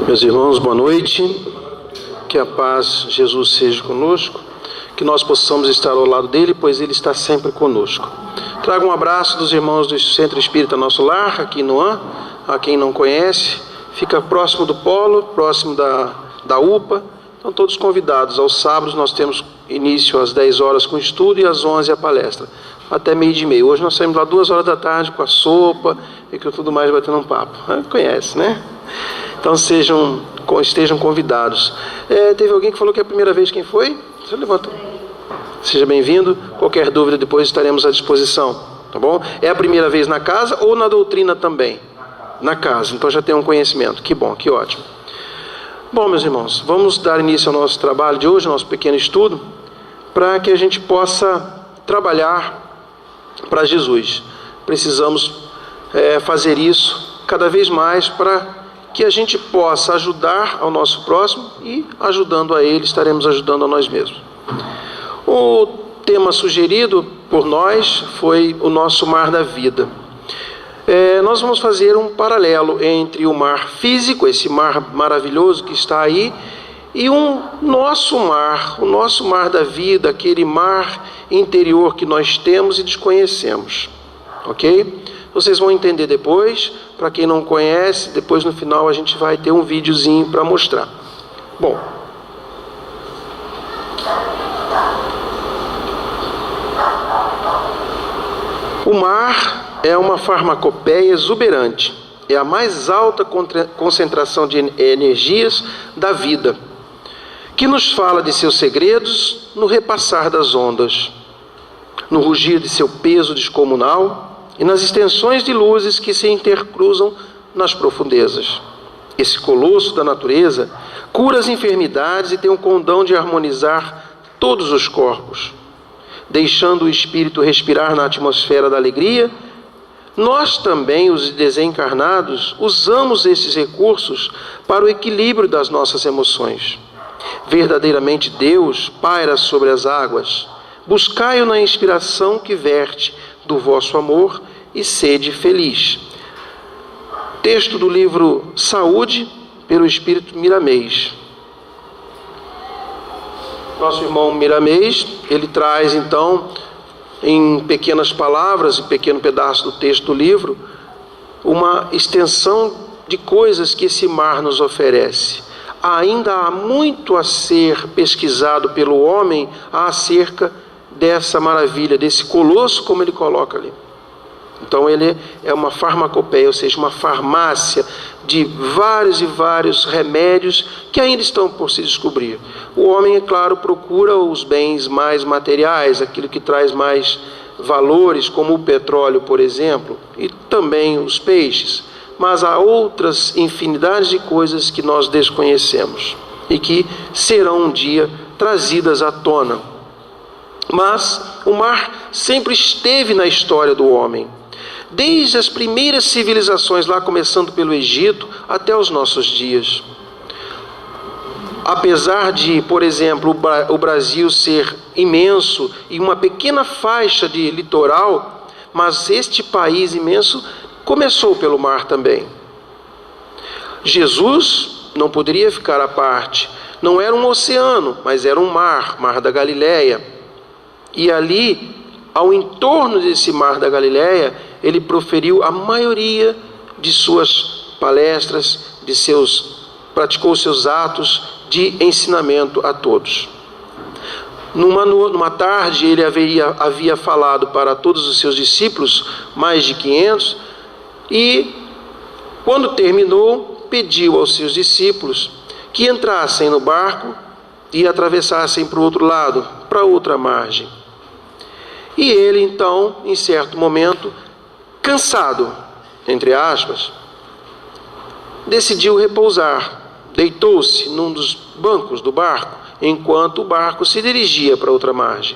Meus irmãos, boa noite. Que a paz de Jesus seja conosco, que nós possamos estar ao lado dele, pois ele está sempre conosco. Trago um abraço dos irmãos do Centro Espírita Nosso Lar, aqui no An, a quem não conhece, fica próximo do Polo, próximo da UPA. Estão todos convidados. Aos sábados nós temos início às 10 horas com o estudo e às 11 a palestra, até 12:30. Hoje nós saímos lá 2 horas da tarde com a sopa e com tudo mais, batendo um papo. Conhece, né? Então estejam convidados. Teve alguém que falou que é a primeira vez. Quem foi? Você levanta. Seja bem-vindo. Qualquer dúvida depois estaremos à disposição, tá bom? É a primeira vez na casa ou na doutrina também? Na casa, então já tem um conhecimento. Que bom, que ótimo. Bom, meus irmãos, vamos dar início ao nosso trabalho de hoje, nosso pequeno estudo, para que a gente possa trabalhar para Jesus. Precisamos fazer isso cada vez mais para que a gente possa ajudar ao nosso próximo e, ajudando a ele, estaremos ajudando a nós mesmos. O tema sugerido por nós foi o nosso mar da vida. Nós vamos fazer um paralelo entre o mar físico, esse mar maravilhoso que está aí, e o nosso mar da vida, aquele mar interior que nós temos e desconhecemos. Ok? Vocês vão entender depois. Para quem não conhece, depois no final a gente vai ter um videozinho para mostrar. Bom, o mar é uma farmacopeia exuberante. É a mais alta concentração de energias da vida, que nos fala de seus segredos no repassar das ondas, no rugir de seu peso descomunal e nas extensões de luzes que se intercruzam nas profundezas. Esse colosso da natureza cura as enfermidades e tem o condão de harmonizar todos os corpos, deixando o espírito respirar na atmosfera da alegria. Nós também, os desencarnados, usamos esses recursos para o equilíbrio das nossas emoções. Verdadeiramente Deus paira sobre as águas. Buscai-o na inspiração que verte do vosso amor e sede feliz. Texto do livro Saúde, pelo Espírito Miramês. Nosso irmão Miramês, ele traz então, em pequenas palavras, em pequeno pedaço do texto do livro, uma extensão de coisas que esse mar nos oferece. Ainda há muito a ser pesquisado pelo homem acerca dessa maravilha, desse colosso, como ele coloca ali. Então ele é uma farmacopeia, ou seja, uma farmácia de vários e vários remédios que ainda estão por se descobrir. O homem, é claro, procura os bens mais materiais, aquilo que traz mais valores, como o petróleo, por exemplo, e também os peixes. Mas há outras infinidades de coisas que nós desconhecemos e que serão um dia trazidas à tona. Mas o mar sempre esteve na história do homem, desde as primeiras civilizações, lá começando pelo Egito, até os nossos dias. Apesar de, por exemplo, o Brasil ser imenso e uma pequena faixa de litoral, mas este país imenso começou pelo mar também. Jesus não poderia ficar à parte. Não era um oceano, mas era um mar da Galileia. E ali, ao entorno desse mar da Galileia, ele proferiu a maioria de suas palestras, praticou seus atos de ensinamento a todos. Numa tarde, ele havia falado para todos os seus discípulos, mais de 500, e quando terminou, pediu aos seus discípulos que entrassem no barco e atravessassem para o outro lado, para outra margem. E ele, então, em certo momento, cansado, entre aspas, decidiu repousar. Deitou-se num dos bancos do barco, enquanto o barco se dirigia para outra margem.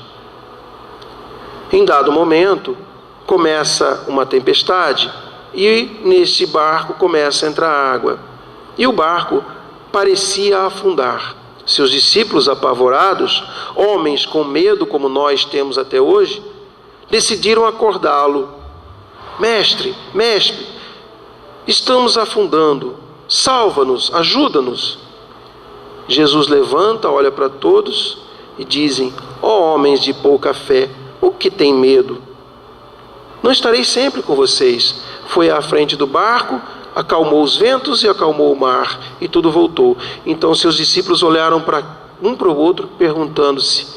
Em dado momento, começa uma tempestade e nesse barco começa a entrar água. E o barco parecia afundar. Seus discípulos apavorados, homens com medo como nós temos até hoje, decidiram acordá-lo. Mestre, estamos afundando. salva-nos, ajuda-nos. Jesus levanta, olha para todos e dizem: ó homens de pouca fé, o que tem medo? Não estarei sempre com vocês. Foi à frente do barco, acalmou os ventos e acalmou o mar, e tudo voltou. Então seus discípulos olharam um para o outro, perguntando-se: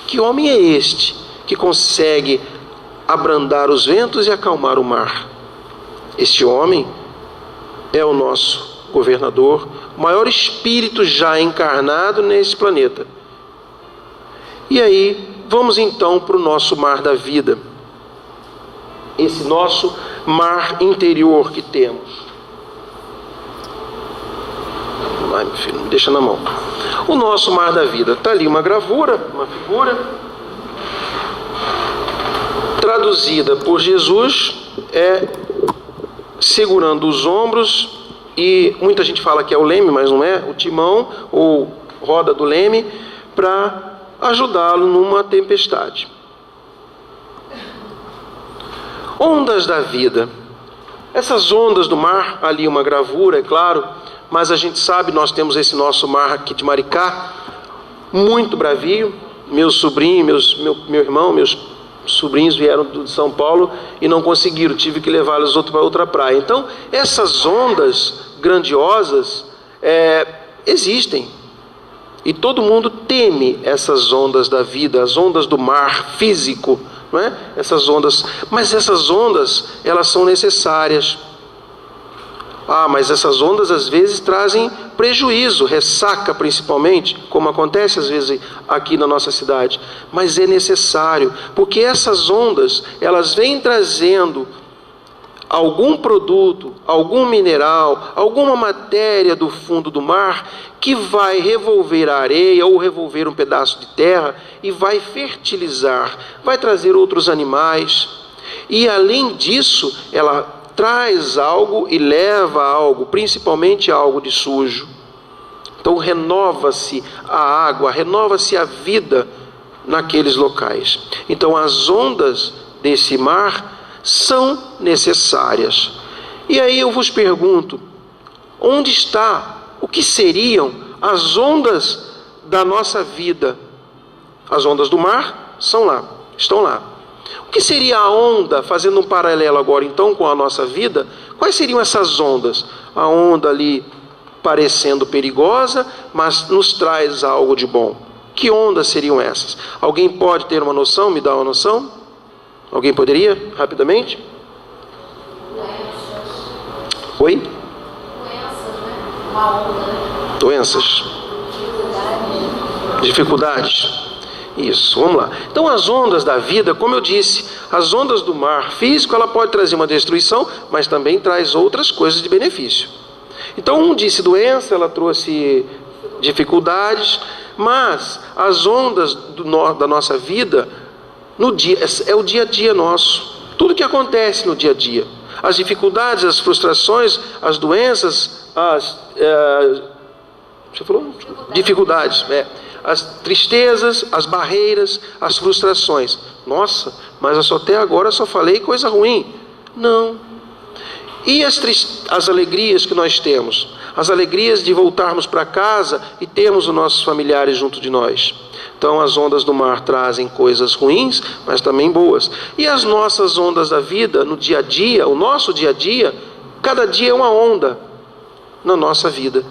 que homem é este que consegue abrandar os ventos e acalmar o mar? Este homem é o nosso governador, o maior espírito já encarnado nesse planeta. E aí, vamos então para o nosso mar da vida. Esse nosso mar interior que temos. Vai, meu filho, me deixa na mão. O nosso mar da vida. Está ali uma gravura, uma figura, traduzida por Jesus, segurando os ombros, e muita gente fala que é o leme, mas não é, o timão ou roda do leme, para ajudá-lo numa tempestade. Ondas da vida. Essas ondas do mar, ali uma gravura, é claro, mas a gente sabe, nós temos esse nosso mar aqui de Maricá, muito bravio. Meu sobrinho, meu irmão, meus sobrinhos vieram de São Paulo e não conseguiram, tive que levá-los para outra praia. Então, essas ondas grandiosas existem. E todo mundo teme essas ondas da vida, as ondas do mar físico, não é? Essas ondas, mas essas ondas, elas são necessárias. Mas essas ondas às vezes trazem prejuízo, ressaca principalmente, como acontece às vezes aqui na nossa cidade. Mas é necessário, porque essas ondas, elas vêm trazendo algum produto, algum mineral, alguma matéria do fundo do mar que vai revolver a areia ou revolver um pedaço de terra e vai fertilizar, vai trazer outros animais. E além disso, ela traz algo e leva algo, principalmente algo de sujo. Então renova-se a água, renova-se a vida naqueles locais. Então as ondas desse mar são necessárias. E aí eu vos pergunto, onde está, o que seriam as ondas da nossa vida? As ondas do mar são lá, estão lá. O que seria a onda, fazendo um paralelo agora então com a nossa vida, quais seriam essas ondas? A onda ali parecendo perigosa, mas nos traz algo de bom. Que ondas seriam essas? Alguém pode ter uma noção, me dá uma noção? Alguém poderia, rapidamente? Oi? Doenças, né? Uma onda, né? Doenças. Dificuldades. Isso, vamos lá. Então as ondas da vida, como eu disse, as ondas do mar físico, ela pode trazer uma destruição, mas também traz outras coisas de benefício. Então disse doença, ela trouxe dificuldades, mas as ondas da nossa vida, é o dia a dia nosso. Tudo que acontece no dia a dia. As dificuldades, as frustrações, as doenças, você falou? Dificuldades, as tristezas, as barreiras, as frustrações. Nossa, mas eu até agora só falei coisa ruim. Não. E as alegrias que nós temos? As alegrias de voltarmos para casa e termos os nossos familiares junto de nós. Então as ondas do mar trazem coisas ruins, mas também boas. E as nossas ondas da vida, no dia a dia, o nosso dia a dia, cada dia é uma onda na nossa vida.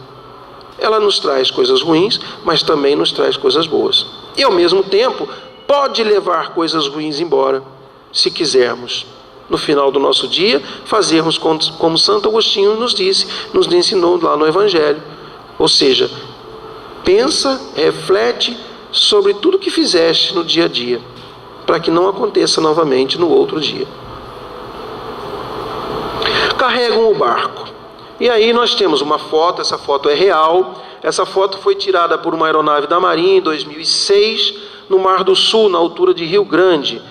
Ela nos traz coisas ruins, mas também nos traz coisas boas. E ao mesmo tempo, pode levar coisas ruins embora, se quisermos. No final do nosso dia, fazermos como Santo Agostinho nos disse, nos ensinou lá no Evangelho. Ou seja, pensa, reflete sobre tudo que fizeste no dia a dia, para que não aconteça novamente no outro dia. Carregam o barco. E aí nós temos uma foto, essa foto é real. Essa foto foi tirada por uma aeronave da Marinha em 2006, no Mar do Sul, na altura de Rio Grande.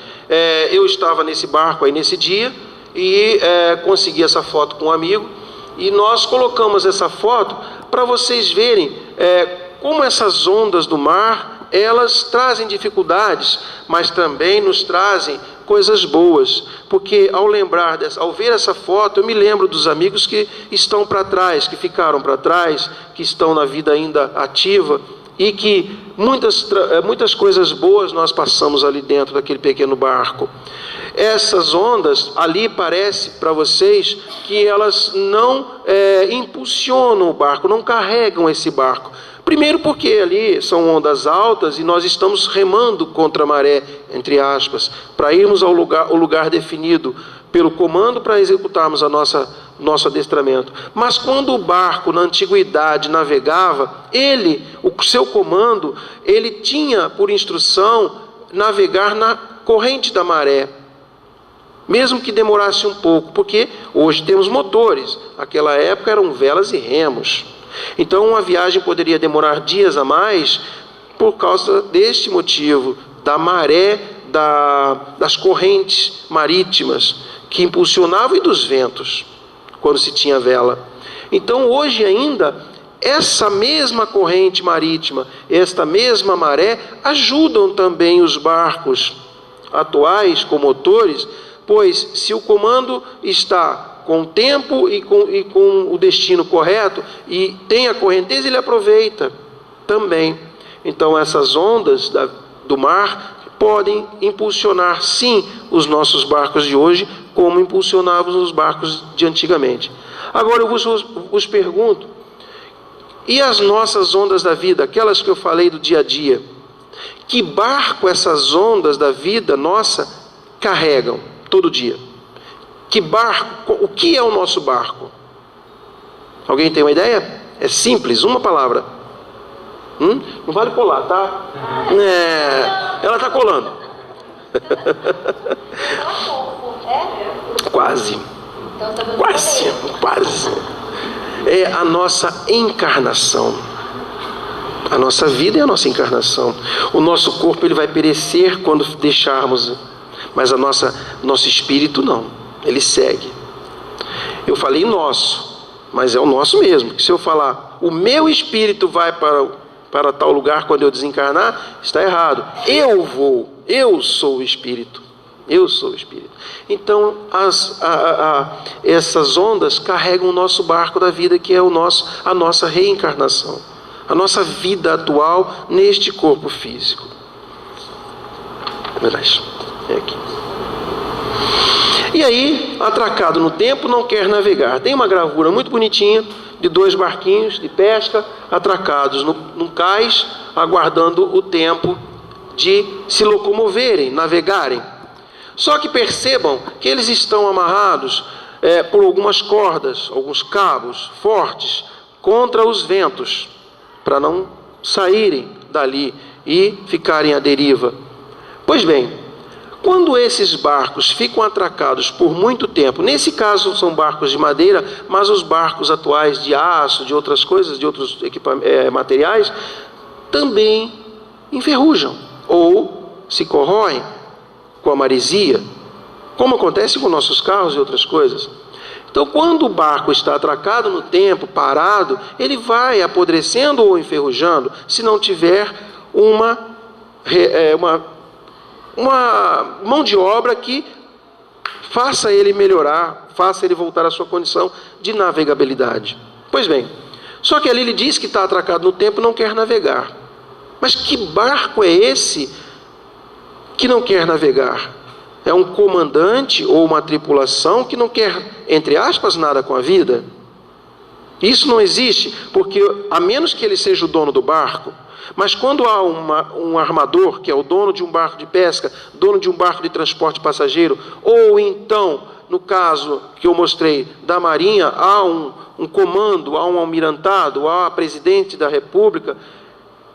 Eu estava nesse barco aí nesse dia e consegui essa foto com um amigo. E nós colocamos essa foto para vocês verem como essas ondas do mar, elas trazem dificuldades, mas também nos trazem coisas boas, porque ao ver essa foto, eu me lembro dos amigos que estão para trás, que ficaram para trás, que estão na vida ainda ativa, e que muitas coisas boas nós passamos ali dentro daquele pequeno barco. Essas ondas ali parece para vocês que elas não impulsionam o barco, não carregam esse barco. Primeiro porque ali são ondas altas e nós estamos remando contra a maré, entre aspas, para irmos ao lugar definido pelo comando para executarmos nosso adestramento. Mas quando o barco na antiguidade navegava, o seu comando, ele tinha por instrução navegar na corrente da maré, mesmo que demorasse um pouco, porque hoje temos motores, naquela época eram velas e remos. Então uma viagem poderia demorar dias a mais por causa deste motivo, da maré, das correntes marítimas que impulsionavam e dos ventos, quando se tinha vela. Então hoje ainda, essa mesma corrente marítima, esta mesma maré, ajudam também os barcos atuais com motores, pois se o comando está com o tempo e com o destino correto e tem a correnteza, ele aproveita também. Então essas ondas do mar podem impulsionar sim os nossos barcos de hoje, como impulsionavam os barcos de antigamente. Agora eu vos pergunto, e as nossas ondas da vida, aquelas que eu falei do dia a dia, que barco essas ondas da vida nossa carregam todo dia? Que barco? O que é o nosso barco? Alguém tem uma ideia? É simples, uma palavra. Não vale colar, tá? Ela está colando. Quase. Quase. É a nossa encarnação. A nossa vida é a nossa encarnação. O nosso corpo ele vai perecer quando deixarmos, mas nosso espírito não. Ele segue. Eu falei nosso, mas é o nosso mesmo. Se eu falar o meu espírito vai para tal lugar quando eu desencarnar, está errado. Eu sou o espírito. Eu sou o espírito. Então essas ondas carregam o nosso barco da vida, que é a nossa reencarnação, a nossa vida atual neste corpo físico. É aqui. E aí, atracado no tempo, não quer navegar. Tem uma gravura muito bonitinha de 2 barquinhos de pesca atracados num cais, aguardando o tempo de se locomoverem, navegarem. Só que percebam que eles estão amarrados por algumas cordas, alguns cabos fortes contra os ventos, para não saírem dali e ficarem à deriva. Pois bem, quando esses barcos ficam atracados por muito tempo, nesse caso são barcos de madeira, mas os barcos atuais de aço, de outras coisas, de outros materiais, também enferrujam ou se corroem com a maresia, como acontece com nossos carros e outras coisas. Então, quando o barco está atracado no tempo, parado, ele vai apodrecendo ou enferrujando, se não tiver uma mão de obra que faça ele melhorar, faça ele voltar à sua condição de navegabilidade. Pois bem, só que ali ele diz que está atracado no tempo e não quer navegar. Mas que barco é esse que não quer navegar? É um comandante ou uma tripulação que não quer, entre aspas, nada com a vida? Isso não existe, porque a menos que ele seja o dono do barco. Mas quando há um armador, que é o dono de um barco de pesca, dono de um barco de transporte passageiro, ou então, no caso que eu mostrei da Marinha, há um comando, há um almirantado, há presidente da República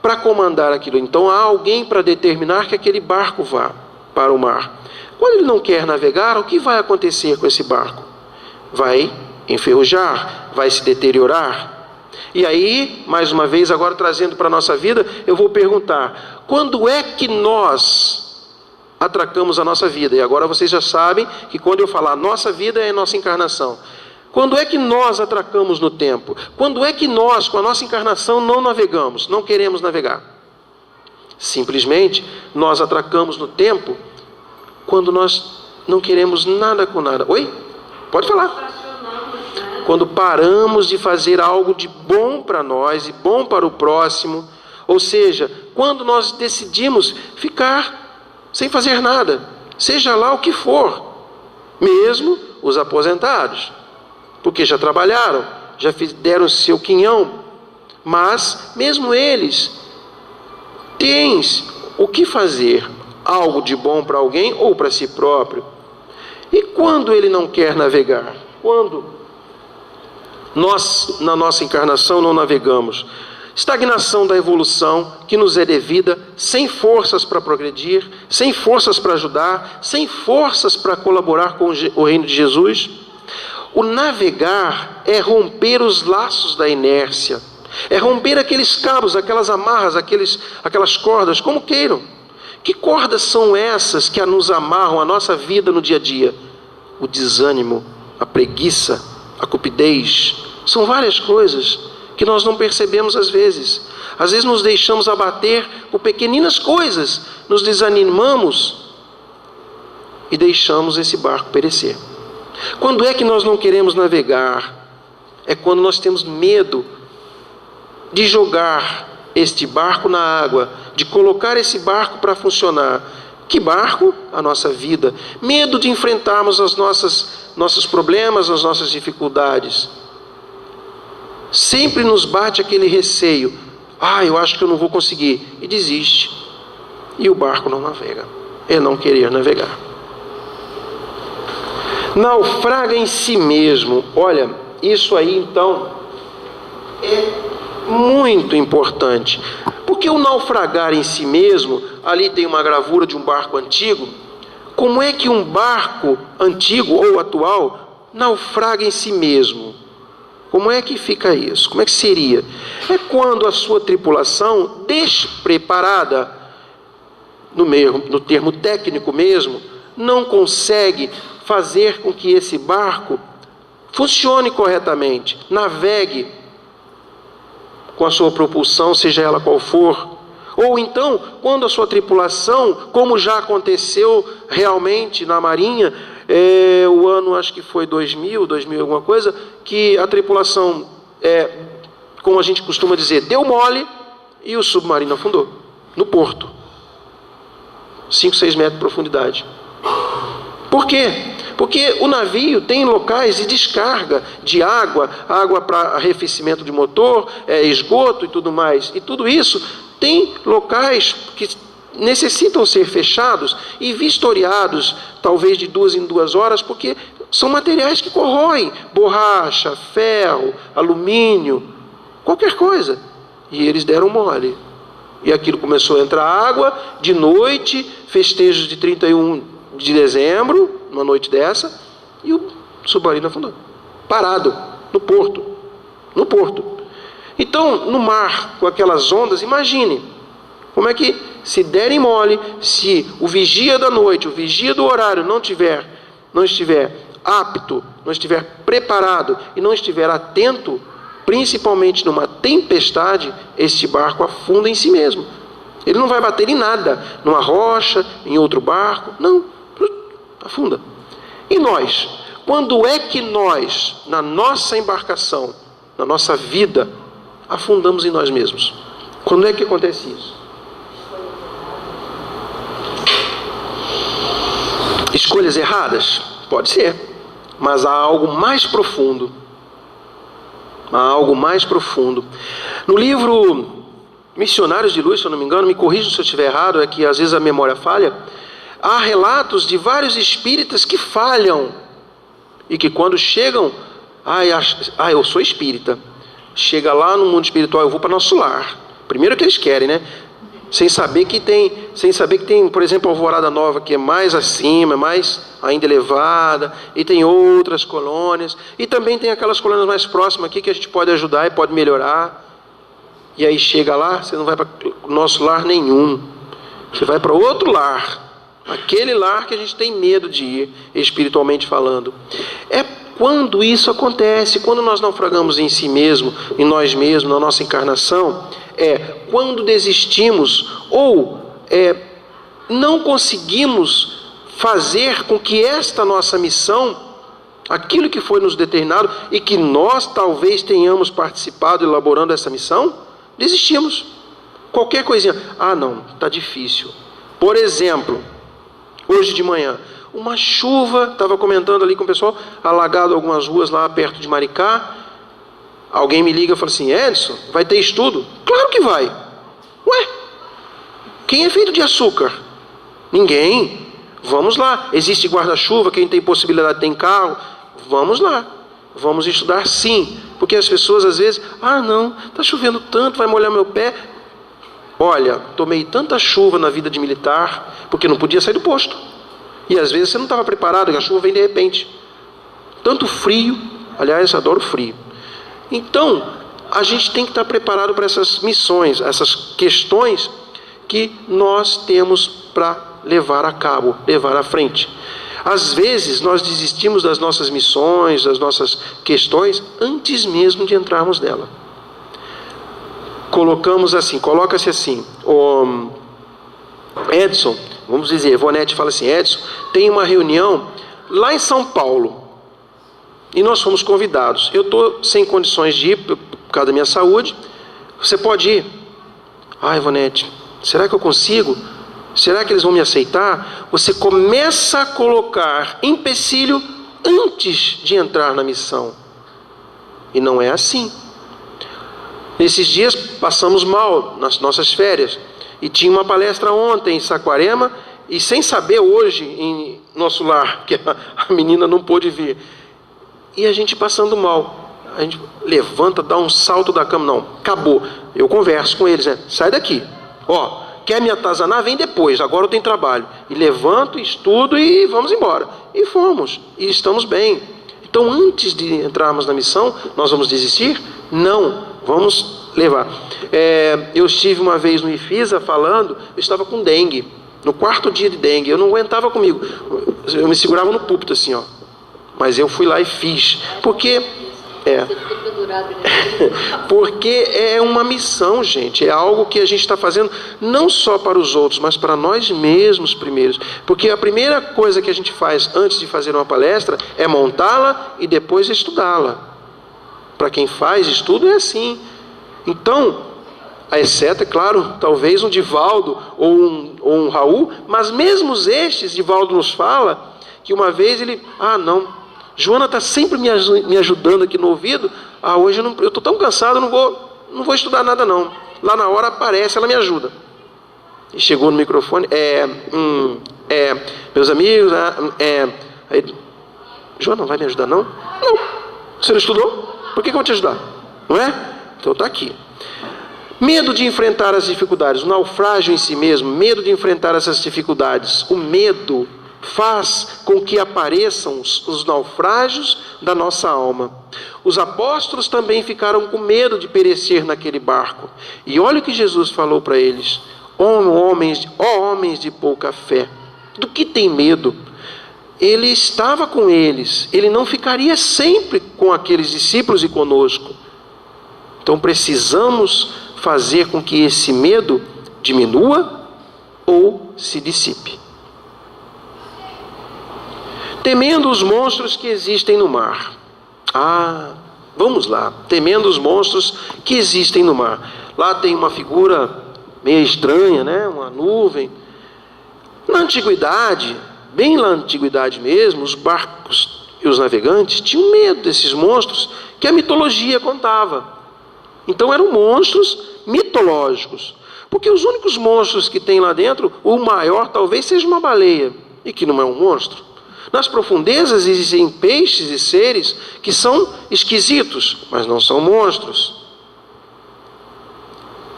para comandar aquilo. Então há alguém para determinar que aquele barco vá para o mar. Quando ele não quer navegar, o que vai acontecer com esse barco? Vai enferrujar, vai se deteriorar. E aí, mais uma vez, agora trazendo para a nossa vida, eu vou perguntar: quando é que nós atracamos a nossa vida? E agora vocês já sabem que quando eu falar nossa vida é nossa encarnação. Quando é que nós atracamos no tempo? Quando é que nós, com a nossa encarnação, não navegamos, não queremos navegar? Simplesmente, nós atracamos no tempo quando nós não queremos nada com nada. Oi? Pode falar. Quando paramos de fazer algo de bom para nós e bom para o próximo, ou seja, quando nós decidimos ficar sem fazer nada, seja lá o que for, mesmo os aposentados, porque já trabalharam, já deram o seu quinhão, mas mesmo eles têm o que fazer, algo de bom para alguém ou para si próprio. E quando ele não quer navegar? Quando nós, na nossa encarnação, não navegamos? Estagnação da evolução que nos é devida, sem forças para progredir, sem forças para ajudar, sem forças para colaborar com o reino de Jesus. O navegar é romper os laços da inércia, é romper aqueles cabos, aquelas amarras, aquelas cordas, como queiram. Que cordas são essas que nos amarram a nossa vida no dia a dia? O desânimo, a preguiça, a cupidez, são várias coisas que nós não percebemos às vezes. Às vezes nos deixamos abater por pequeninas coisas, nos desanimamos e deixamos esse barco perecer. Quando é que nós não queremos navegar? É quando nós temos medo de jogar este barco na água, de colocar esse barco para funcionar. Que barco? A nossa vida. Medo de enfrentarmos os nossos problemas, as nossas dificuldades. Sempre nos bate aquele receio. Eu acho que eu não vou conseguir. E desiste. E o barco não navega. É não querer navegar. Naufraga em si mesmo. Olha, isso aí então é muito importante. Porque o naufragar em si mesmo, ali tem uma gravura de um barco antigo. Como é que um barco antigo ou atual naufraga em si mesmo? Como é que fica isso? Como é que seria? É quando a sua tripulação, despreparada, no termo técnico mesmo, não consegue fazer com que esse barco funcione corretamente, navegue com a sua propulsão, seja ela qual for. Ou então, quando a sua tripulação, como já aconteceu realmente na Marinha, o ano acho que foi 2000 alguma coisa, que a tripulação, como a gente costuma dizer, deu mole e o submarino afundou, no porto. 5, 6 metros de profundidade. Por quê? Porque o navio tem locais de descarga de água para arrefecimento de motor, esgoto e tudo mais. E tudo isso tem locais que necessitam ser fechados e vistoriados, talvez de 2 em 2 horas, porque são materiais que corroem, borracha, ferro, alumínio, qualquer coisa. E eles deram mole. E aquilo começou a entrar água, de noite, festejos de 31 de dezembro, uma noite dessa, e o submarino afundou. Parado, no porto. Então, no mar, com aquelas ondas, imagine como é que, se derem mole, se o vigia da noite, o vigia do horário não estiver apto, não estiver preparado e não estiver atento, principalmente numa tempestade, este barco afunda em si mesmo. Ele não vai bater em nada, numa rocha, em outro barco, não, afunda. E nós? Quando é que nós, na nossa embarcação, na nossa vida, afundamos em nós mesmos? Quando é que acontece isso? Escolhas erradas? Pode ser. Mas há algo mais profundo. No livro Missionários de Luz, se eu não me engano, me corrijam se eu estiver errado, é que às vezes a memória falha, há relatos de vários espíritas que falham e que quando chegam, eu sou espírita, chega lá no mundo espiritual, eu vou para nosso lar. Primeiro que eles querem, né? Sem saber que tem, por exemplo, a Alvorada Nova, que é mais acima, mais ainda elevada, e tem outras colônias, e também tem aquelas colônias mais próximas aqui que a gente pode ajudar e pode melhorar. E aí chega lá, você não vai para o nosso lar nenhum, você vai para outro lar, aquele lar que a gente tem medo de ir, espiritualmente falando. É quando isso acontece, quando nós naufragamos em si mesmo, em nós mesmos, na nossa encarnação, quando desistimos ou não conseguimos fazer com que esta nossa missão, aquilo que foi nos determinado e que nós talvez tenhamos participado elaborando essa missão, desistimos. Qualquer coisinha, não, está difícil. Por exemplo, hoje de manhã, uma chuva, estava comentando ali com o pessoal, alagado algumas ruas lá perto de Maricá. Alguém me liga e fala assim: Edson, vai ter estudo? Claro que vai. Ué, quem é feito de açúcar? Ninguém. Vamos lá. Existe guarda-chuva, quem tem possibilidade tem carro. Vamos lá. Vamos estudar sim. Porque as pessoas às vezes, não, está chovendo tanto, vai molhar meu pé. Olha, tomei tanta chuva na vida de militar, porque não podia sair do posto. E às vezes você não estava preparado, a chuva vem de repente. Tanto frio, aliás, adoro frio. Então, a gente tem que estar preparado para essas missões, essas questões que nós temos para levar a cabo, levar à frente. Às vezes, nós desistimos das nossas missões, das nossas questões, antes mesmo de entrarmos nela. Coloca-se assim, o Edson, vamos dizer, Ivonete fala assim: Edson, tem uma reunião lá em São Paulo, e nós fomos convidados. Eu estou sem condições de ir, por causa da minha saúde. Você pode ir? Ivonete, será que eu consigo? Será que eles vão me aceitar? Você começa a colocar empecilho antes de entrar na missão. E não é assim. Nesses dias passamos mal nas nossas férias. E tinha uma palestra ontem em Saquarema, e sem saber hoje em nosso lar, que a menina não pôde vir. E a gente passando mal. A gente levanta, dá um salto da cama. Não, acabou. Eu converso com eles, né? Sai daqui. Quer me atazanar? Vem depois, agora eu tenho trabalho. E levanto, estudo e vamos embora. E fomos, e estamos bem. Então, antes de entrarmos na missão, nós vamos desistir? Não, vamos levar. Eu estive uma vez no IFISA falando, eu estava com dengue, no 4º dia de dengue, eu não aguentava comigo. Eu me segurava no púlpito assim, mas eu fui lá e fiz, porque é uma missão, gente, é algo que a gente está fazendo não só para os outros, mas para nós mesmos primeiros, porque a primeira coisa que a gente faz antes de fazer uma palestra é montá-la e depois estudá-la. Para quem faz estudo é assim. Então, exceto, é claro, talvez um Divaldo ou um Raul, mas mesmo estes, Divaldo nos fala que uma vez ele, não, Joana está sempre me ajudando aqui no ouvido. Hoje eu estou tão cansado, não vou estudar nada não. Lá na hora aparece, ela me ajuda. E chegou no microfone, meus amigos, aí, Joana, não vai me ajudar não? Não. Você não estudou? Por que eu vou te ajudar? Não é? Então está aqui. Medo de enfrentar as dificuldades, o naufrágio em si mesmo, medo de enfrentar essas dificuldades. O medo faz com que apareçam os naufrágios da nossa alma. Os apóstolos também ficaram com medo de perecer naquele barco. E olha o que Jesus falou para eles: homens de pouca fé, do que tem medo? Ele estava com eles, ele não ficaria sempre com aqueles discípulos e conosco. Então precisamos fazer com que esse medo diminua ou se dissipe. Temendo os monstros que existem no mar. Vamos lá. Temendo os monstros que existem no mar. Lá tem uma figura meio estranha, né? Uma nuvem. Na antiguidade, bem na antiguidade mesmo, os barcos e os navegantes tinham medo desses monstros que a mitologia contava. Então eram monstros mitológicos. Porque os únicos monstros que tem lá dentro, o maior talvez seja uma baleia, e que não é um monstro. Nas profundezas existem peixes e seres que são esquisitos, mas não são monstros.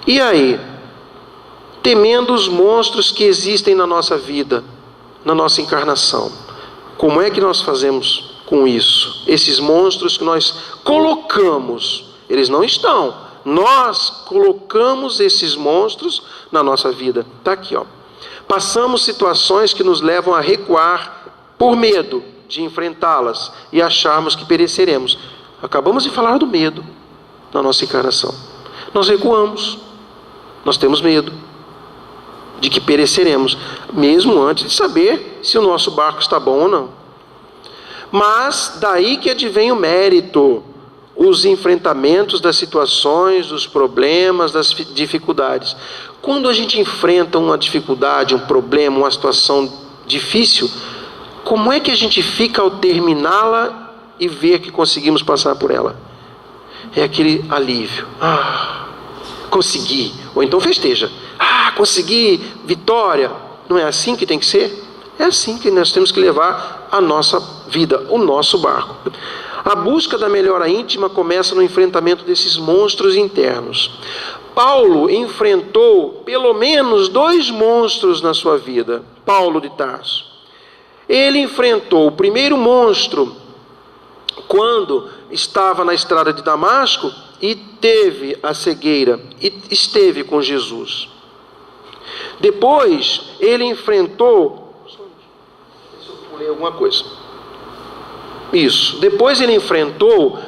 E aí? Temendo os monstros que existem na nossa vida, na nossa encarnação. Como é que nós fazemos com isso? Esses monstros que nós colocamos, eles não estão. Nós colocamos esses monstros na nossa vida. Está aqui, Passamos situações que nos levam a recuar por medo de enfrentá-las e acharmos que pereceremos. Acabamos de falar do medo na nossa encarnação. Nós recuamos, nós temos medo. de que pereceremos, mesmo antes de saber se o nosso barco está bom ou não. Mas daí que advém o mérito, os enfrentamentos das situações, dos problemas, das dificuldades. Quando a gente enfrenta uma dificuldade, um problema, uma situação difícil, como é que a gente fica ao terminá-la e ver que conseguimos passar por ela? É aquele alívio. Consegui. Ou então festeja. Consegui, vitória. Não é assim que tem que ser? É assim que nós temos que levar a nossa vida, o nosso barco. A busca da melhora íntima começa no enfrentamento desses monstros internos. Paulo enfrentou pelo menos 2 monstros na sua vida. Paulo de Tarso. Ele enfrentou o primeiro monstro quando estava na estrada de Damasco e teve a cegueira e esteve com Jesus. Depois ele enfrentou... Deixa eu pulei alguma coisa. Isso. Depois ele enfrentou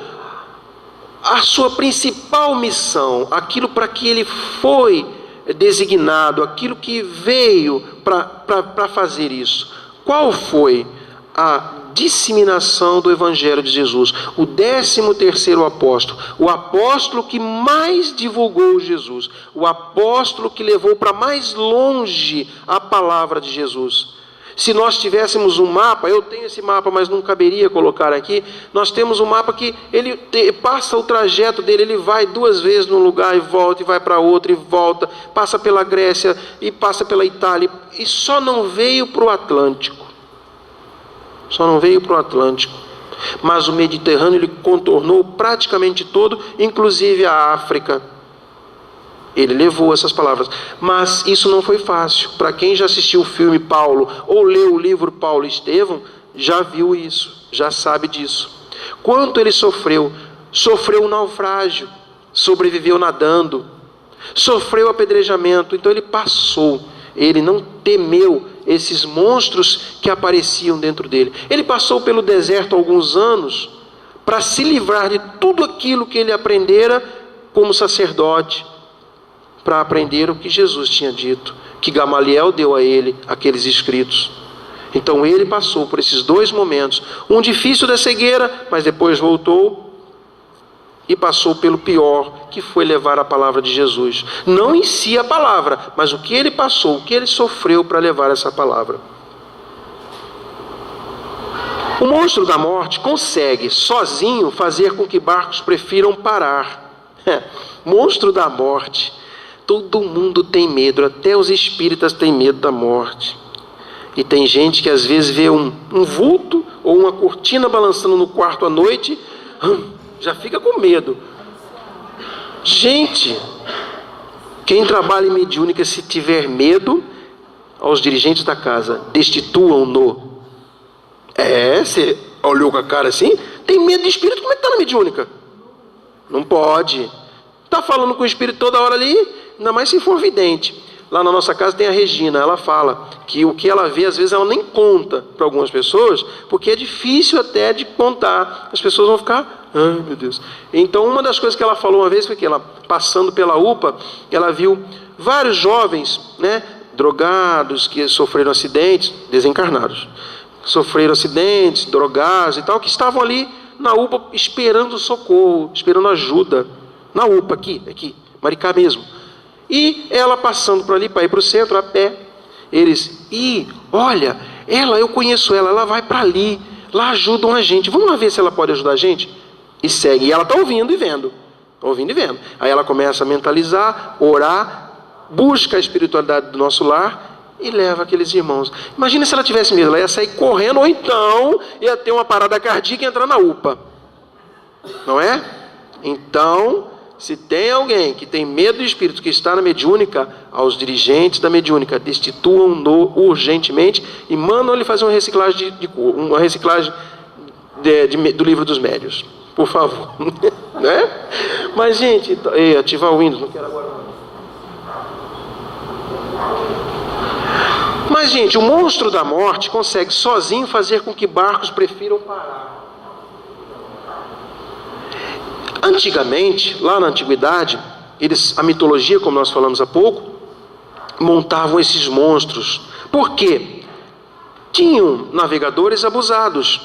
a sua principal missão, aquilo para que ele foi designado, aquilo que veio para fazer isso. Qual foi? A disseminação do Evangelho de Jesus. O 13º apóstolo, o apóstolo que mais divulgou Jesus, o apóstolo que levou para mais longe a palavra de Jesus. Se nós tivéssemos um mapa, eu tenho esse mapa, mas não caberia colocar aqui, nós temos um mapa que ele passa o trajeto dele, ele vai 2 vezes num lugar e volta, e vai para outro e volta, passa pela Grécia e passa pela Itália, e só não veio para o Atlântico. Só não veio para o Atlântico. Mas o Mediterrâneo ele contornou praticamente todo, inclusive a África. Ele levou essas palavras. Mas isso não foi fácil. Para quem já assistiu o filme Paulo, ou leu o livro Paulo e Estevão, já viu isso, já sabe disso. Quanto ele sofreu? Sofreu um naufrágio, sobreviveu nadando, sofreu apedrejamento. Então ele passou. Ele não temeu esses monstros que apareciam dentro dele. Ele passou pelo deserto alguns anos para se livrar de tudo aquilo que ele aprendera como sacerdote, para aprender o que Jesus tinha dito, que Gamaliel deu a ele, aqueles escritos. Então ele passou por esses 2 momentos, um difícil da cegueira, mas depois voltou e passou pelo pior, que foi levar a palavra de Jesus. Não em si a palavra, mas o que ele passou, o que ele sofreu para levar essa palavra. O monstro da morte consegue, sozinho, fazer com que barcos prefiram parar. Monstro da morte. Todo mundo tem medo, até os espíritas têm medo da morte. E tem gente que às vezes vê um vulto ou uma cortina balançando no quarto à noite, já fica com medo. Gente, quem trabalha em mediúnica, se tiver medo, aos dirigentes da casa, destituam-no. Você olhou com a cara assim? Tem medo de espírito, como é que está na mediúnica? Não pode. Está falando com o espírito toda hora ali, ainda mais se for vidente. Lá na nossa casa tem a Regina, ela fala que o que ela vê, às vezes ela nem conta para algumas pessoas, porque é difícil até de contar. As pessoas vão ficar, ai meu Deus. Então uma das coisas que ela falou uma vez foi que ela, passando pela UPA, ela viu vários jovens, drogados, que sofreram acidentes, desencarnados, sofreram acidentes, drogados e tal, que estavam ali na UPA esperando socorro, esperando ajuda. Na UPA, aqui, Maricá mesmo. E ela passando por ali para ir para o centro a pé. Eles, olha, eu conheço ela vai para ali, lá ajudam a gente. Vamos lá ver se ela pode ajudar a gente? E segue. E ela está ouvindo e vendo. Aí ela começa a mentalizar, orar, busca a espiritualidade do nosso lar e leva aqueles irmãos. Imagina se ela tivesse medo, ela ia sair correndo, ou então ia ter uma parada cardíaca e entrar na UPA. Não é? Então, se tem alguém que tem medo do espírito que está na mediúnica, aos dirigentes da mediúnica, destituam-no urgentemente e mandam ele fazer uma reciclagem do livro dos médios, por favor. Né? Mas, gente, ativar o Windows, não quero agora. Mas, gente, o monstro da morte consegue sozinho fazer com que barcos prefiram parar. Antigamente, lá na antiguidade, a mitologia, como nós falamos há pouco, montavam esses monstros. Por quê? Tinham navegadores abusados,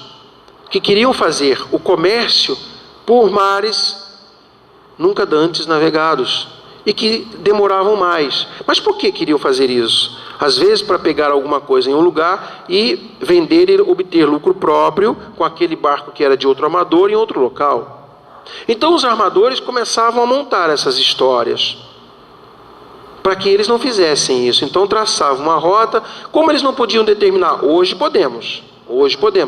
que queriam fazer o comércio por mares nunca antes navegados, e que demoravam mais. Mas por que queriam fazer isso? Às vezes para pegar alguma coisa em um lugar e vender e obter lucro próprio com aquele barco que era de outro armador em outro local. Então os armadores começavam a montar essas histórias para que eles não fizessem isso. Então traçavam uma rota. Como eles não podiam determinar, hoje podemos,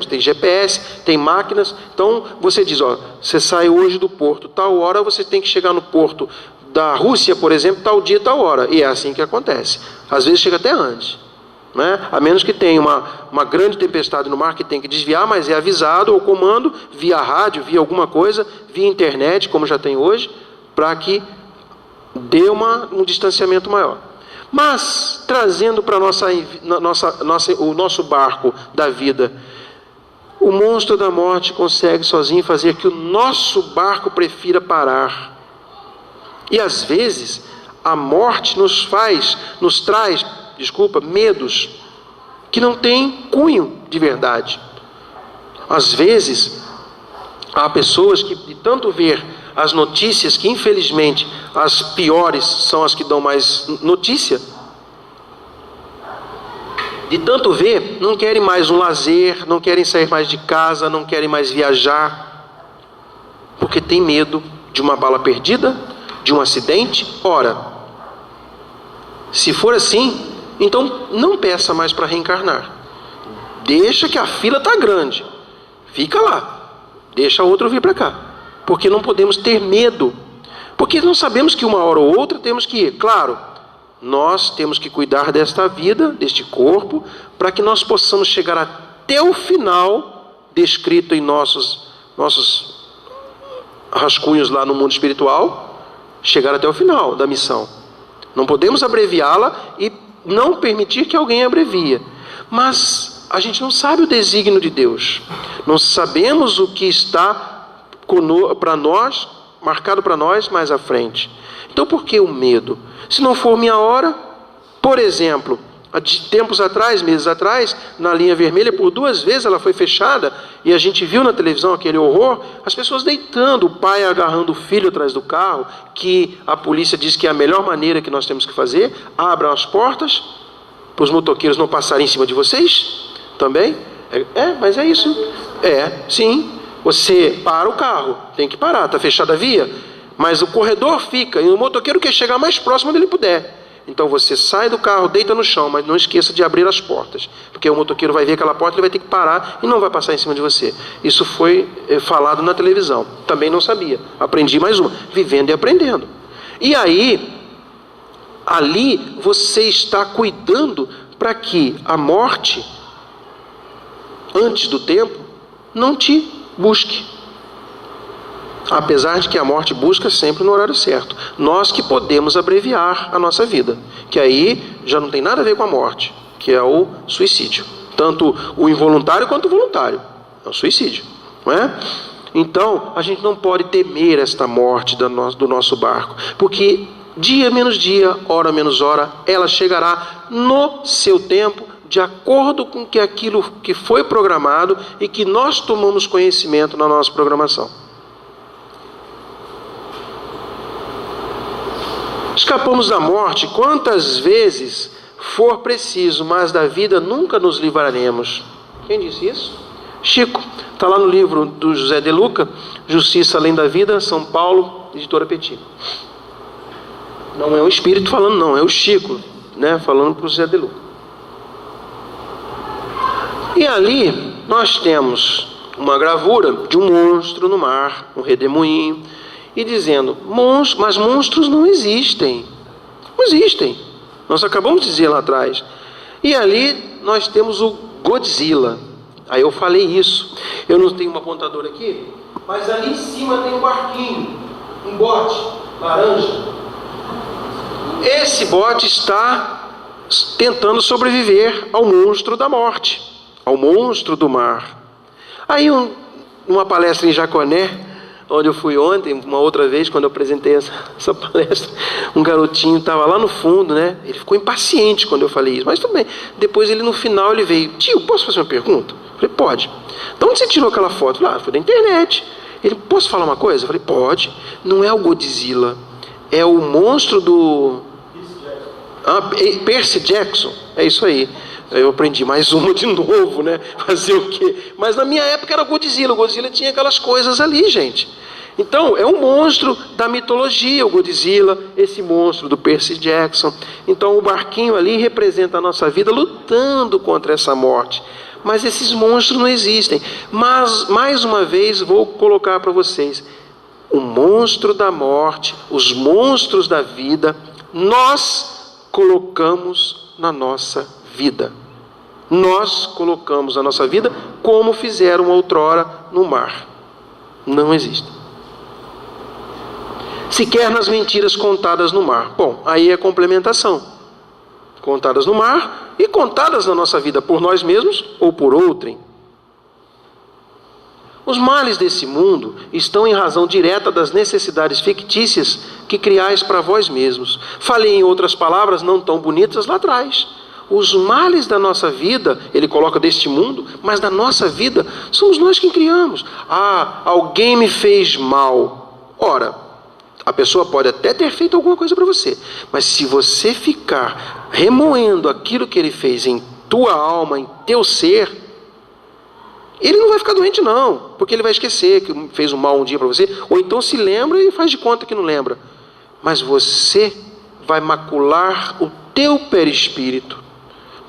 tem GPS, tem máquinas. Então você diz, você sai hoje do porto tal hora, você tem que chegar no porto da Rússia, por exemplo, tal dia, tal hora. E é assim que acontece. Às vezes chega até antes, né? A menos que tenha uma grande tempestade no mar que tem que desviar, mas é avisado ao comando, via rádio, via alguma coisa, via internet, como já tem hoje, para que dê um distanciamento maior. Mas, trazendo para o nosso barco da vida, o monstro da morte consegue sozinho fazer que o nosso barco prefira parar. E às vezes a morte nos traz, medos que não têm cunho de verdade. Às vezes há pessoas que, de tanto ver as notícias, que infelizmente as piores são as que dão mais notícia, de tanto ver, não querem mais um lazer, não querem sair mais de casa, não querem mais viajar, porque tem medo de uma bala perdida, de um acidente. Ora, se for assim, então não peça mais para reencarnar. Deixa que a fila está grande. Fica lá. Deixa outro vir para cá. Porque não podemos ter medo. Porque não sabemos que uma hora ou outra temos que ir. Claro, nós temos que cuidar desta vida, deste corpo, para que nós possamos chegar até o final descrito em nossos rascunhos lá no mundo espiritual, chegar até o final da missão. Não podemos abreviá-la e não permitir que alguém abrevie. Mas a gente não sabe o desígnio de Deus. Não sabemos o que está para nós, marcado para nós mais à frente. Então por que o medo? Se não for minha hora, por exemplo, de tempos atrás, meses atrás, na linha vermelha, por 2 vezes ela foi fechada, e a gente viu na televisão aquele horror, as pessoas deitando, o pai agarrando o filho atrás do carro, que a polícia diz que é a melhor maneira que nós temos que fazer. Abram as portas, para os motoqueiros não passarem em cima de vocês, também. Mas é isso. Sim, você para o carro, tem que parar, está fechada a via, mas o corredor fica, e o motoqueiro quer chegar mais próximo onde ele puder. Então você sai do carro, deita no chão, mas não esqueça de abrir as portas, porque o motoqueiro vai ver aquela porta, ele vai ter que parar e não vai passar em cima de você. Isso foi falado na televisão. Também não sabia. Aprendi mais uma. Vivendo e aprendendo. E aí, ali você está cuidando para que a morte, antes do tempo, não te busque. Apesar de que a morte busca sempre no horário certo. Nós que podemos abreviar a nossa vida, que aí já não tem nada a ver com a morte, que é o suicídio. Tanto o involuntário quanto o voluntário. É o suicídio, não é? Então, a gente não pode temer esta morte do nosso barco, porque dia menos dia, hora menos hora, ela chegará no seu tempo, de acordo com aquilo que foi programado e que nós tomamos conhecimento na nossa programação. Escapamos da morte quantas vezes for preciso, mas da vida nunca nos livraremos. Quem disse isso? Chico. Está lá no livro do José de Luca, Justiça Além da Vida, São Paulo, editora Petit. Não é o espírito falando, não, é o Chico, né, falando para o José de Luca. E ali nós temos uma gravura de um monstro no mar, um redemoinho, e dizendo, mas monstros não existem. Não existem. Nós acabamos de dizer lá atrás. E ali nós temos o Godzilla. Aí eu falei isso. Eu não tenho uma apontadora aqui, mas ali em cima tem um barquinho, um bote laranja. Esse bote está tentando sobreviver ao monstro da morte, ao monstro do mar. Aí uma palestra em Jaconé, onde eu fui ontem, uma outra vez, quando eu apresentei essa palestra, um garotinho estava lá no fundo, né? Ele ficou impaciente quando eu falei isso, mas tudo bem. Depois ele, no final, ele veio: tio, posso fazer uma pergunta? Eu falei: pode. De onde você tirou aquela foto? Eu falei: foi da internet. Ele: posso falar uma coisa? Eu falei: pode. Não é o Godzilla, é o monstro do... Percy Jackson, é isso aí. Eu aprendi mais uma de novo, né? Fazer o quê? Mas na minha época era o Godzilla. O Godzilla tinha aquelas coisas ali, gente. Então, é um monstro da mitologia, o Godzilla, esse monstro do Percy Jackson. Então, o barquinho ali representa a nossa vida lutando contra essa morte. Mas esses monstros não existem. Mas, mais uma vez, vou colocar para vocês: o monstro da morte, os monstros da vida, nós colocamos na nossa vida. Nós colocamos a nossa vida como fizeram outrora no mar. Não existe. Sequer nas mentiras contadas no mar. Bom, aí é complementação. Contadas no mar e contadas na nossa vida por nós mesmos ou por outrem. Os males desse mundo estão em razão direta das necessidades fictícias que criais para vós mesmos. Falei em outras palavras não tão bonitas lá atrás. Os males da nossa vida, ele coloca deste mundo, mas da nossa vida, somos nós quem criamos. Ah, alguém me fez mal. Ora, a pessoa pode até ter feito alguma coisa para você, mas se você ficar remoendo aquilo que ele fez em tua alma, em teu ser, ele não vai ficar doente não, porque ele vai esquecer que fez um mal um dia para você, ou então se lembra e faz de conta que não lembra. Mas você vai macular o teu perispírito.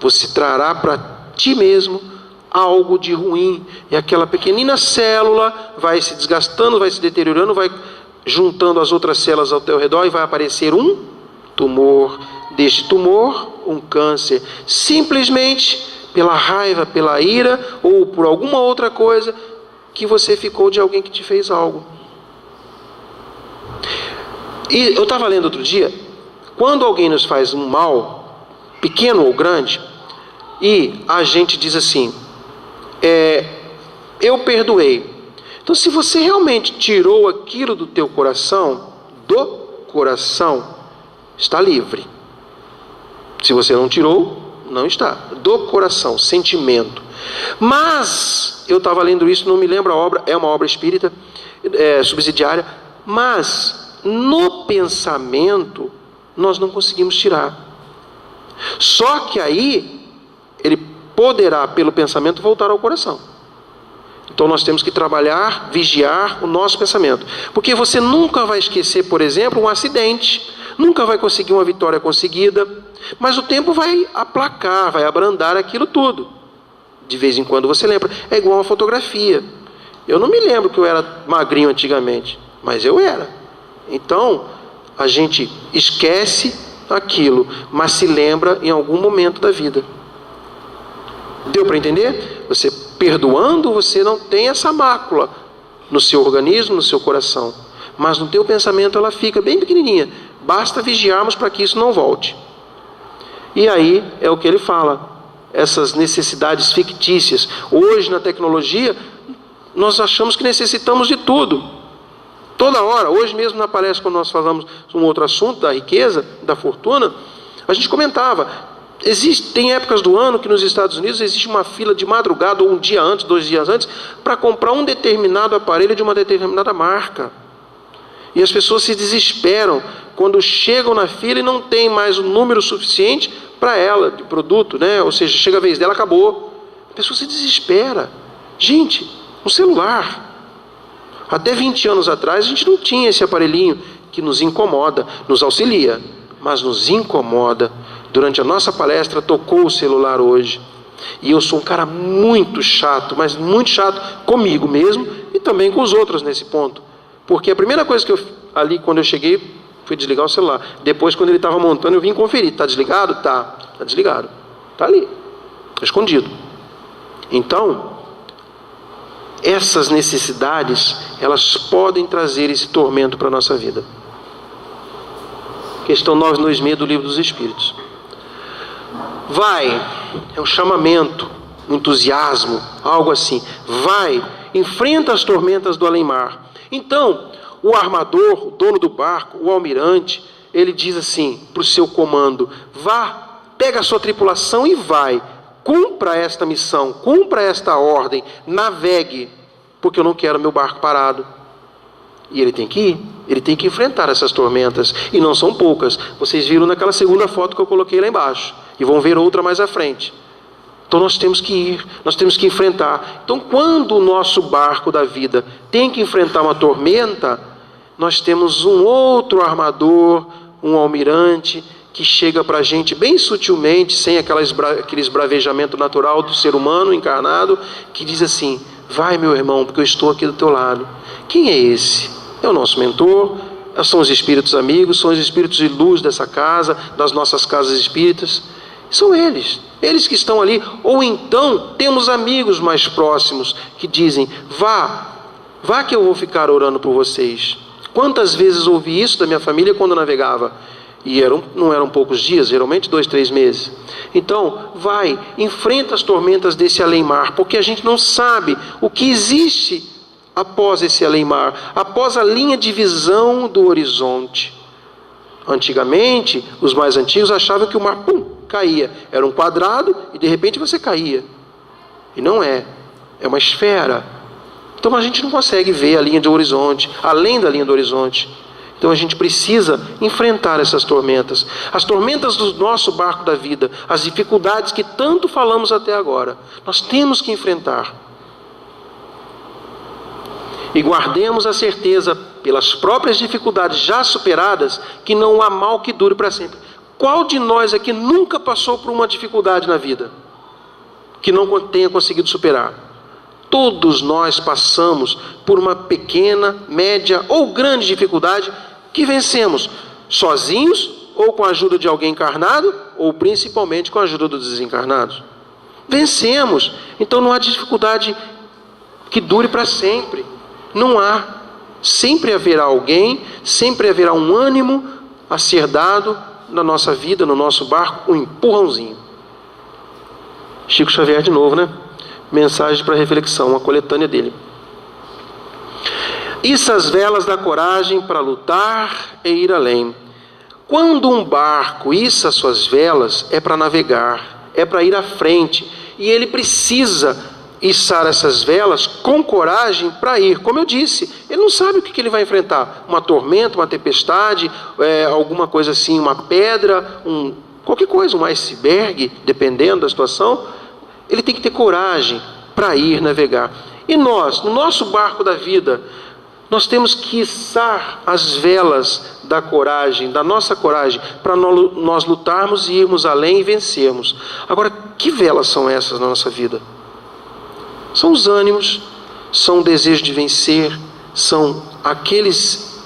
Você trará para ti mesmo algo de ruim. E aquela pequenina célula vai se desgastando, vai se deteriorando, vai juntando as outras células ao teu redor e vai aparecer um tumor. Deste tumor, um câncer. Simplesmente pela raiva, pela ira ou por alguma outra coisa que você ficou de alguém que te fez algo. E eu estava lendo outro dia, quando alguém nos faz um mal, pequeno ou grande, e a gente diz assim: eu perdoei. Então, se você realmente tirou aquilo do teu coração, está livre. Se você não tirou, não está. Do coração, sentimento. Mas, eu estava lendo isso, não me lembro a obra, é uma obra espírita, subsidiária, mas no pensamento nós não conseguimos tirar. Só que aí ele poderá, pelo pensamento, voltar ao coração. Então nós temos que trabalhar, vigiar o nosso pensamento. Porque você nunca vai esquecer, por exemplo, um acidente. Nunca vai conseguir uma vitória conseguida. Mas o tempo vai aplacar, vai abrandar aquilo tudo. De vez em quando você lembra. É igual uma fotografia. Eu não me lembro que eu era magrinho antigamente. Mas eu era. Então, a gente esquece aquilo, mas se lembra em algum momento da vida. Deu para entender? Você perdoando, você não tem essa mácula no seu organismo, no seu coração. Mas no teu pensamento ela fica bem pequenininha. Basta vigiarmos para que isso não volte. E aí é o que ele fala. Essas necessidades fictícias. Hoje na tecnologia, nós achamos que necessitamos de tudo. Toda hora. Hoje mesmo na palestra, quando nós falamos um outro assunto, da riqueza, da fortuna, a gente comentava... Tem épocas do ano que nos Estados Unidos existe uma fila de madrugada, ou um dia antes, 2 dias antes, para comprar um determinado aparelho de uma determinada marca. E as pessoas se desesperam quando chegam na fila e não tem mais o número suficiente para ela, de produto, né? Ou seja, chega a vez dela, acabou. A pessoa se desespera. Gente, um celular. Até 20 anos atrás a gente não tinha esse aparelhinho que nos incomoda, nos auxilia, mas nos incomoda. Durante a nossa palestra tocou o celular hoje. E eu sou um cara muito chato, mas muito chato comigo mesmo e também com os outros nesse ponto. Porque a primeira coisa que eu ali quando eu cheguei foi desligar o celular. Depois, quando ele estava montando, eu vim conferir. Está desligado? Tá desligado. Está ali. Está escondido. Então, essas necessidades, elas podem trazer esse tormento para a nossa vida. Questão 926 do Livro dos Espíritos. Vai, é um chamamento, um entusiasmo, algo assim. Vai, enfrenta as tormentas do além-mar Então, o armador, o dono do barco, o almirante, ele diz assim para o seu comando: vá, pega a sua tripulação e vai, cumpra esta missão, cumpra esta ordem, navegue, porque eu não quero meu barco parado. E ele tem que ir, ele tem que enfrentar essas tormentas, e não são poucas. Vocês viram naquela segunda foto que eu coloquei lá embaixo, e vão ver outra mais à frente. Então nós temos que ir, nós temos que enfrentar. Então quando o nosso barco da vida tem que enfrentar uma tormenta, nós temos um outro armador, um almirante, que chega para a gente bem sutilmente, sem aquele esbravejamento natural do ser humano encarnado, que diz assim: vai, meu irmão, porque eu estou aqui do teu lado. Quem é esse? É o nosso mentor, são os espíritos amigos, são os espíritos de luz dessa casa, das nossas casas espíritas. São eles que estão ali. Ou então temos amigos mais próximos que dizem: vá que eu vou ficar orando por vocês. Quantas vezes ouvi isso da minha família quando eu navegava? E não eram poucos dias, geralmente 2, 3 meses. Então, vai, enfrenta as tormentas desse além-mar, porque a gente não sabe o que existe após esse além-mar, após a linha de visão do horizonte. Antigamente, os mais antigos achavam que o mar, caía. Era um quadrado e de repente você caía. E não é. É uma esfera. Então a gente não consegue ver a linha do horizonte, além da linha do horizonte. Então a gente precisa enfrentar essas tormentas. As tormentas do nosso barco da vida, as dificuldades que tanto falamos até agora, nós temos que enfrentar. E guardemos a certeza, pelas próprias dificuldades já superadas, que não há mal que dure para sempre. Qual de nós aqui nunca passou por uma dificuldade na vida que não tenha conseguido superar? Todos nós passamos por uma pequena, média ou grande dificuldade que vencemos, sozinhos ou com a ajuda de alguém encarnado, ou principalmente com a ajuda dos desencarnados. Vencemos. Então não há dificuldade que dure para sempre. Não há. Sempre haverá alguém, sempre haverá um ânimo a ser dado na nossa vida, no nosso barco, um empurrãozinho. Chico Xavier de novo, né? Mensagem para reflexão, uma coletânea dele. Issa as velas da coragem para lutar e ir além. Quando um barco issa suas velas, é para navegar, é para ir à frente, e ele precisa içar essas velas com coragem para ir. Como eu disse, ele não sabe o que ele vai enfrentar. Uma tormenta, uma tempestade, alguma coisa assim, uma pedra, qualquer coisa, um iceberg, dependendo da situação. Ele tem que ter coragem para ir navegar. E nós, no nosso barco da vida, nós temos que içar as velas da coragem, da nossa coragem, para nós lutarmos e irmos além e vencermos. Agora, que velas são essas na nossa vida? São os ânimos, são o desejo de vencer, são aqueles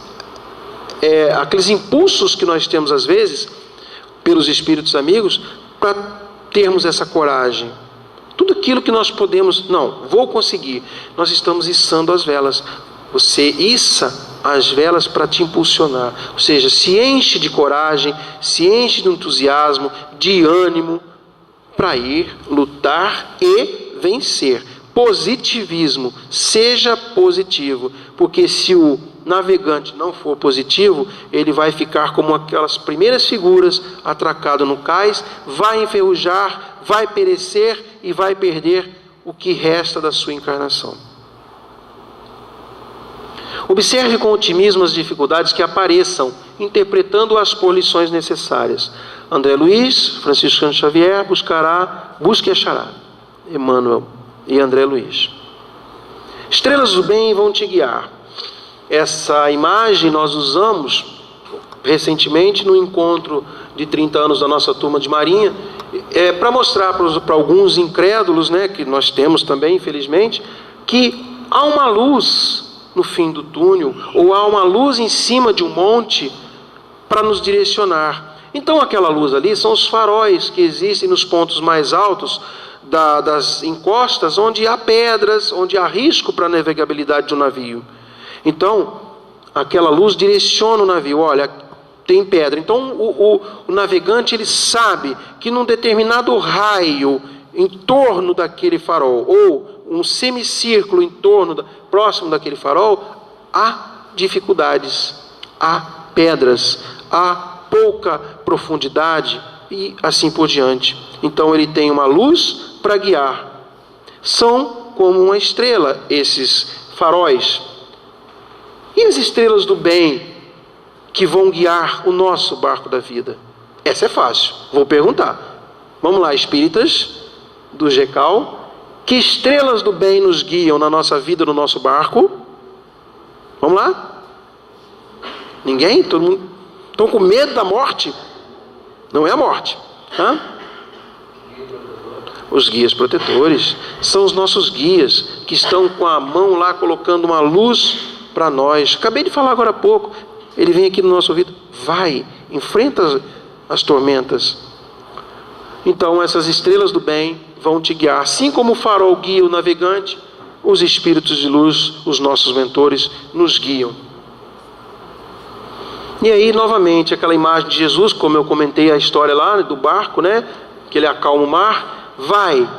impulsos que nós temos às vezes, pelos espíritos amigos, para termos essa coragem. Tudo aquilo que nós podemos, não, vou conseguir. Nós estamos içando as velas. Você issa as velas para te impulsionar. Ou seja, se enche de coragem, se enche de entusiasmo, de ânimo, para ir, lutar e vencer. Positivismo, seja positivo, porque se o navegante não for positivo, ele vai ficar como aquelas primeiras figuras, atracado no cais, vai enferrujar, vai perecer e vai perder o que resta da sua encarnação. Observe com otimismo as dificuldades que apareçam, interpretando-as por lições necessárias. André Luiz, Francisco Xavier, busque e achará. Emmanuel e André Luiz. Estrelas do bem vão te guiar. Essa imagem nós usamos recentemente no encontro de 30 anos da nossa turma de Marinha, para mostrar para alguns incrédulos, né, que nós temos também, infelizmente, que há uma luz no fim do túnel, ou há uma luz em cima de um monte para nos direcionar. Então aquela luz ali são os faróis que existem nos pontos mais altos das encostas, onde há pedras, onde há risco para a navegabilidade do navio. Então, aquela luz direciona o navio. Olha, tem pedra. Então, o navegante, ele sabe que num determinado raio em torno daquele farol, ou um semicírculo em torno, próximo daquele farol, há dificuldades, há pedras, há pouca profundidade e assim por diante. Então ele tem uma luz para guiar. São como uma estrela esses faróis. E as estrelas do bem que vão guiar o nosso barco da vida? Essa é fácil. Vou perguntar. Vamos lá, espíritas do GECAL. Que estrelas do bem nos guiam na nossa vida, no nosso barco? Vamos lá? Ninguém? Todo mundo? Estão com medo da morte? Não é a morte. Hã? Os guias protetores são os nossos guias que estão com a mão lá colocando uma luz para nós. Acabei de falar agora há pouco. Ele vem aqui no nosso ouvido. Vai, enfrenta as tormentas. Então essas estrelas do bem vão te guiar. Assim como o farol guia o navegante, os espíritos de luz, os nossos mentores, nos guiam. E aí, novamente, aquela imagem de Jesus, como eu comentei a história lá do barco, né? Que ele acalma o mar. Vai,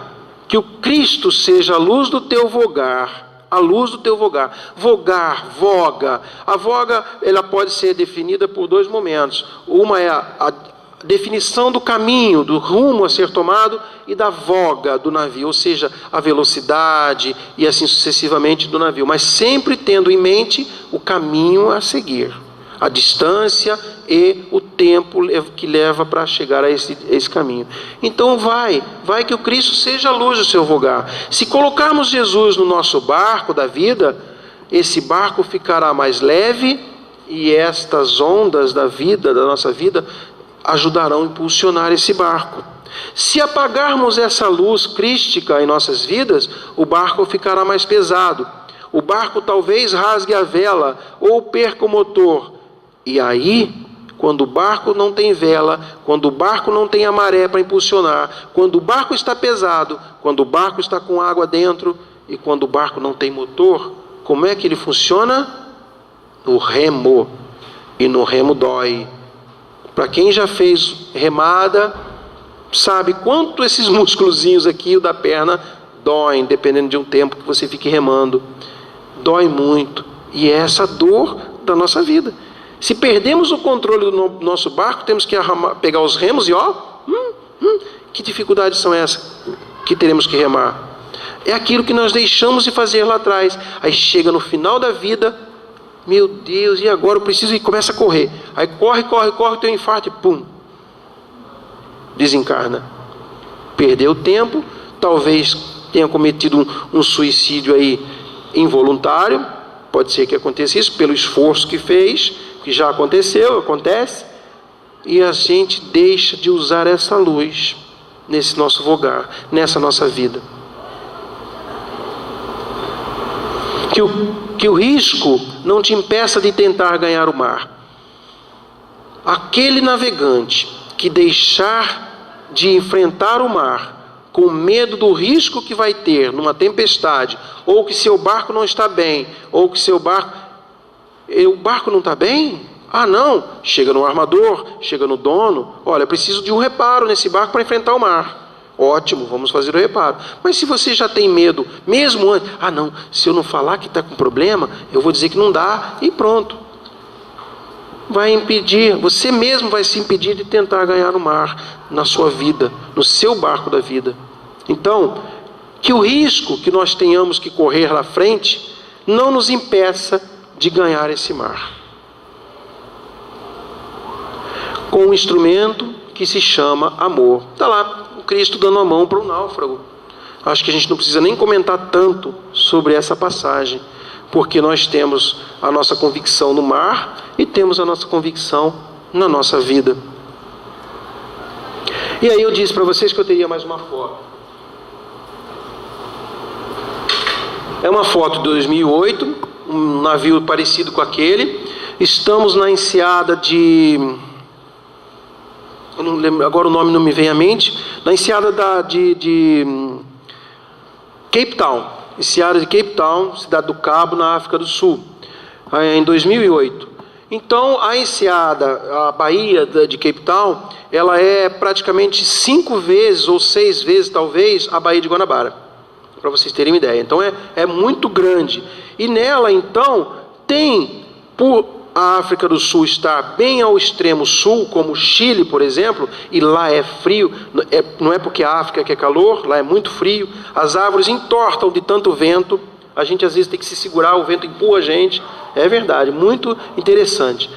que o Cristo seja a luz do teu vogar. A luz do teu vogar. Vogar, voga. A voga, ela pode ser definida por dois momentos. Uma é a definição do caminho, do rumo a ser tomado, e da voga do navio, ou seja, a velocidade e assim sucessivamente do navio. Mas sempre tendo em mente o caminho a seguir. A distância e o tempo que leva para chegar a esse caminho. Então vai que o Cristo seja a luz do seu vogar. Se colocarmos Jesus no nosso barco da vida, esse barco ficará mais leve e estas ondas da vida, da nossa vida, ajudarão a impulsionar esse barco. Se apagarmos essa luz crística em nossas vidas, o barco ficará mais pesado. O barco talvez rasgue a vela ou perca o motor. E aí, quando o barco não tem vela, quando o barco não tem a maré para impulsionar, quando o barco está pesado, quando o barco está com água dentro e quando o barco não tem motor, como é que ele funciona? No remo. E no remo dói. Para quem já fez remada, sabe quanto esses músculozinhos aqui, o da perna, doem, dependendo de um tempo que você fique remando. Dói muito. E é essa dor da nossa vida. Se perdemos o controle do nosso barco, temos que pegar os remos e que dificuldades são essas que teremos que remar? É aquilo que nós deixamos de fazer lá atrás. Aí chega no final da vida, meu Deus, e agora eu preciso ir, começa a correr. Aí corre, tem um infarto e pum, desencarna. Perdeu o tempo, talvez tenha cometido um suicídio aí involuntário, pode ser que aconteça isso, pelo esforço que fez, que já acontece, e a gente deixa de usar essa luz nesse nosso vogar, nessa nossa vida. Que o risco não te impeça de tentar ganhar o mar. Aquele navegante que deixar de enfrentar o mar com medo do risco que vai ter numa tempestade, ou que seu barco não está bem, ou que o barco não está bem? Ah, não. Chega no armador, chega no dono. Olha, preciso de um reparo nesse barco para enfrentar o mar. Ótimo, vamos fazer o reparo. Mas se você já tem medo, mesmo antes, ah não, se eu não falar que está com problema, eu vou dizer que não dá e pronto. Vai impedir, você mesmo vai se impedir de tentar ganhar o mar na sua vida, no seu barco da vida. Então, que o risco que nós tenhamos que correr lá frente não nos impeça de ganhar esse mar. Com um instrumento que se chama amor. Está lá o Cristo dando a mão para o náufrago. Acho que a gente não precisa nem comentar tanto sobre essa passagem, porque nós temos a nossa convicção no mar e temos a nossa convicção na nossa vida. E aí eu disse para vocês que eu teria mais uma foto. É uma foto de 2008, um navio parecido com aquele. Estamos na enseada de... eu não lembro, agora o nome não me vem à mente. Na enseada de Cape Town. Enseada de Cape Town, cidade do Cabo, na África do Sul. Em 2008. Então, a enseada, a Baía de Cape Town, ela é praticamente 5 vezes ou 6 vezes, talvez, a Baía de Guanabara. Para vocês terem uma ideia. Então, é muito grande. E nela, então, tem, por a África do Sul estar bem ao extremo sul, como o Chile, por exemplo, e lá é frio, não é porque a África que é calor, lá é muito frio, as árvores entortam de tanto vento, a gente às vezes tem que se segurar, o vento empurra a gente, é verdade, muito interessante.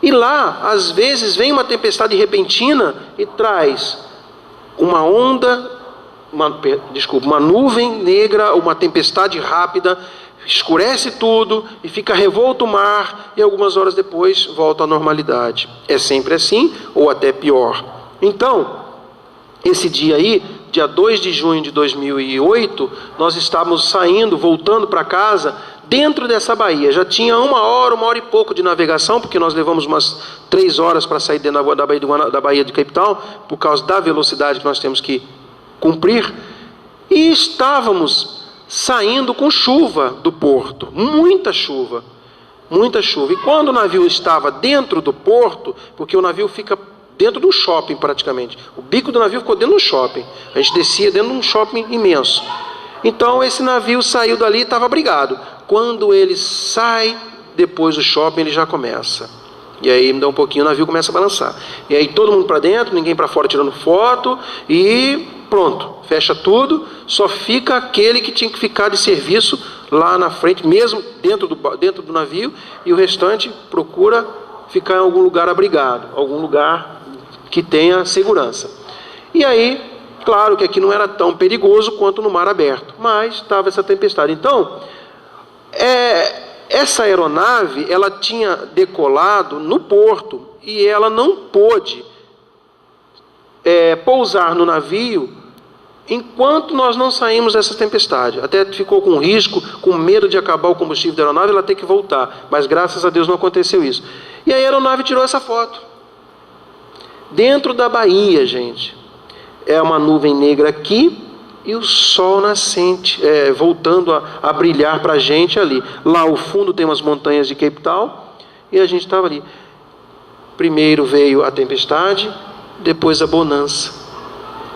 E lá, às vezes, vem uma tempestade repentina e traz uma onda, uma nuvem negra, uma tempestade rápida, escurece tudo e fica revolto o mar, e algumas horas depois volta à normalidade. É sempre assim, ou até pior. Então, esse dia aí, dia 2 de junho de 2008, nós estávamos saindo, voltando para casa, dentro dessa baía. Já tinha uma hora e pouco de navegação, porque nós levamos umas 3 horas para sair dentro da baía de Cape Town, por causa da velocidade que nós temos que cumprir, e estávamos saindo com chuva do porto, muita chuva, e quando o navio estava dentro do porto, porque o navio fica dentro de um shopping praticamente, o bico do navio ficou dentro de um shopping, a gente descia dentro de um shopping imenso, então esse navio saiu dali e estava abrigado. Quando ele sai depois do shopping, ele já começa, e aí me dá um pouquinho, o navio começa a balançar, e aí todo mundo para dentro, ninguém para fora tirando foto, e pronto, fecha tudo, só fica aquele que tinha que ficar de serviço lá na frente, mesmo dentro do navio, e o restante procura ficar em algum lugar abrigado, algum lugar que tenha segurança. E aí, claro que aqui não era tão perigoso quanto no mar aberto, mas estava essa tempestade. Então, essa aeronave, ela tinha decolado no porto, e ela não pôde pousar no navio enquanto nós não saímos dessa tempestade. Até ficou com risco, com medo de acabar o combustível da aeronave, ela ter que voltar, mas graças a Deus não aconteceu isso. E a aeronave tirou essa foto dentro da baía, gente. É uma nuvem negra aqui e o sol nascente voltando a brilhar para a gente ali. Lá ao fundo tem umas montanhas de Cape Town e a gente estava ali. Primeiro veio a tempestade, depois a bonança.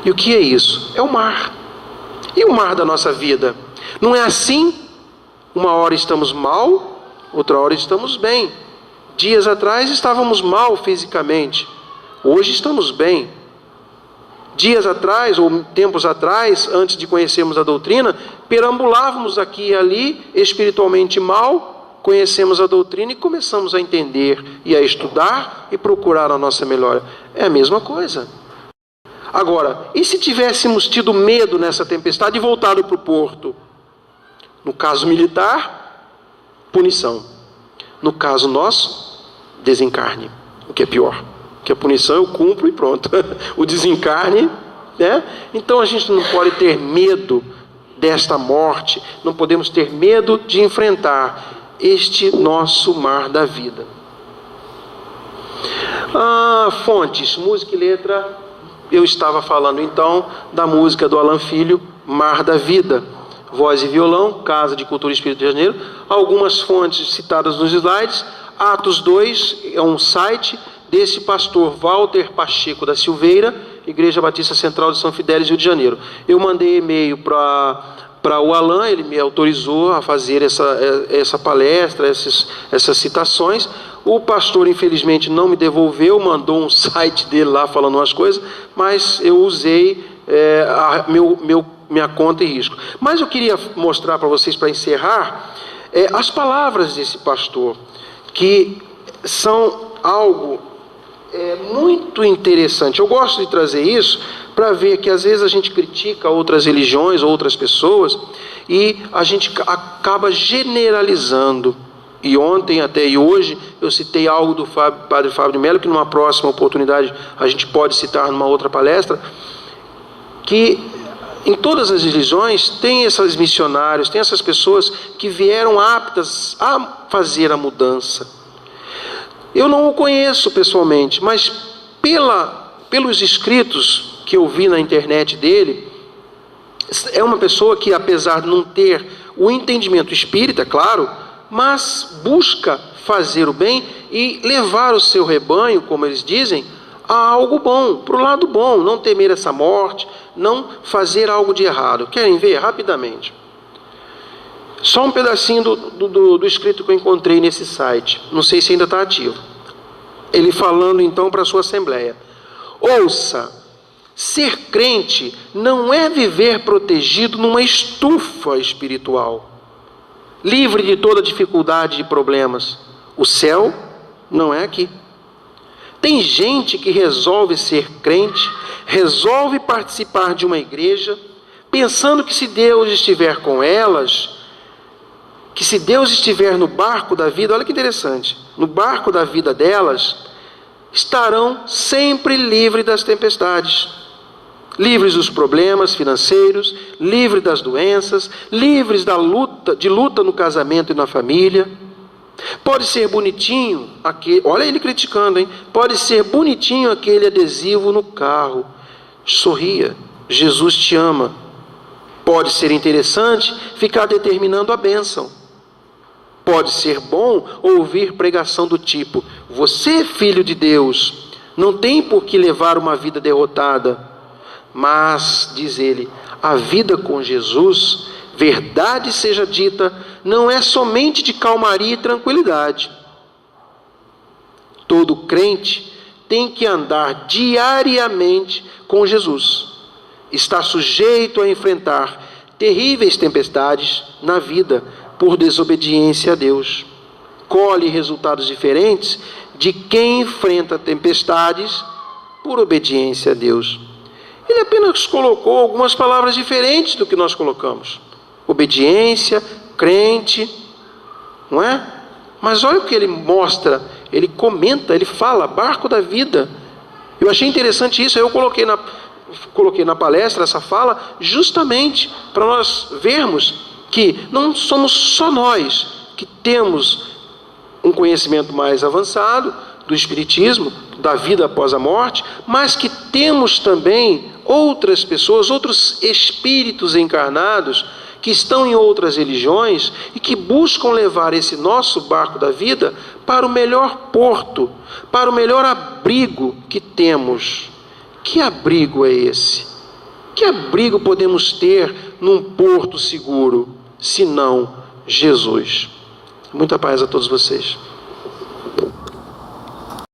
E o que é isso? É o mar. E o mar da nossa vida? Não é assim? Uma hora estamos mal, outra hora estamos bem. Dias atrás estávamos mal fisicamente, hoje estamos bem. Dias atrás, ou tempos atrás, antes de conhecermos a doutrina, perambulávamos aqui e ali, espiritualmente mal, conhecemos a doutrina e começamos a entender e a estudar e procurar a nossa melhora. É a mesma coisa. Agora, e se tivéssemos tido medo nessa tempestade e voltado para o porto? No caso militar, punição. No caso nosso, desencarne. O que é pior. Porque a punição eu cumpro e pronto. O desencarne, né? Então a gente não pode ter medo desta morte. Não podemos ter medo de enfrentar este nosso mar da vida. Fontes, música e letra. Eu estava falando então da música do Alan Filho, Mar da Vida, voz e violão, Casa de Cultura e Espírito de Janeiro. Algumas fontes citadas nos slides. Atos 2 é um site desse pastor Walter Pacheco da Silveira, Igreja Batista Central de São Fidélis, Rio de Janeiro. Eu mandei e-mail para o Alan, ele me autorizou a fazer essa palestra, essas citações. O pastor, infelizmente, não me devolveu, mandou um site dele lá falando umas coisas, mas eu usei minha conta e risco. Mas eu queria mostrar para vocês, para encerrar, as palavras desse pastor, que são algo muito interessante. Eu gosto de trazer isso para ver que às vezes a gente critica outras religiões, outras pessoas, e a gente acaba generalizando. E ontem e hoje eu citei algo do Padre Fábio de Mello, que numa próxima oportunidade a gente pode citar numa outra palestra, que em todas as religiões tem esses missionários, tem essas pessoas que vieram aptas a fazer a mudança. Eu não o conheço pessoalmente, mas pelos escritos que eu vi na internet dele, é uma pessoa que, apesar de não ter o entendimento espírita, claro, mas busca fazer o bem e levar o seu rebanho, como eles dizem, a algo bom, para o lado bom, não temer essa morte, não fazer algo de errado. Querem ver? Rapidamente. Só um pedacinho do escrito que eu encontrei nesse site. Não sei se ainda está ativo. Ele falando então para a sua assembleia. Ouça, ser crente não é viver protegido numa estufa espiritual, livre de toda dificuldade e problemas. O céu não é aqui. Tem gente que resolve ser crente, resolve participar de uma igreja, pensando que se Deus estiver com elas, que se Deus estiver no barco da vida, olha que interessante, no barco da vida delas, estarão sempre livres das tempestades, livres dos problemas financeiros, livres das doenças, livres de luta no casamento e na família. Pode ser bonitinho, olha ele criticando, hein? Pode ser bonitinho aquele adesivo no carro. Sorria, Jesus te ama. Pode ser interessante ficar determinando a bênção. Pode ser bom ouvir pregação do tipo: você, filho de Deus, não tem por que levar uma vida derrotada. Mas, diz ele, a vida com Jesus, verdade seja dita, não é somente de calmaria e tranquilidade. Todo crente tem que andar diariamente com Jesus. Está sujeito a enfrentar terríveis tempestades na vida por desobediência a Deus. Colhe resultados diferentes de quem enfrenta tempestades por obediência a Deus. Ele apenas colocou algumas palavras diferentes do que nós colocamos. Obediência, crente, não é? Mas olha o que ele mostra, ele comenta, ele fala, barco da vida. Eu achei interessante isso, eu coloquei na palestra essa fala justamente para nós vermos que não somos só nós que temos um conhecimento mais avançado do Espiritismo, da vida após a morte, mas que temos também outras pessoas, outros espíritos encarnados que estão em outras religiões e que buscam levar esse nosso barco da vida para o melhor porto, para o melhor abrigo que temos. Que abrigo é esse? Que abrigo podemos ter num porto seguro, senão Jesus? Muita paz a todos vocês.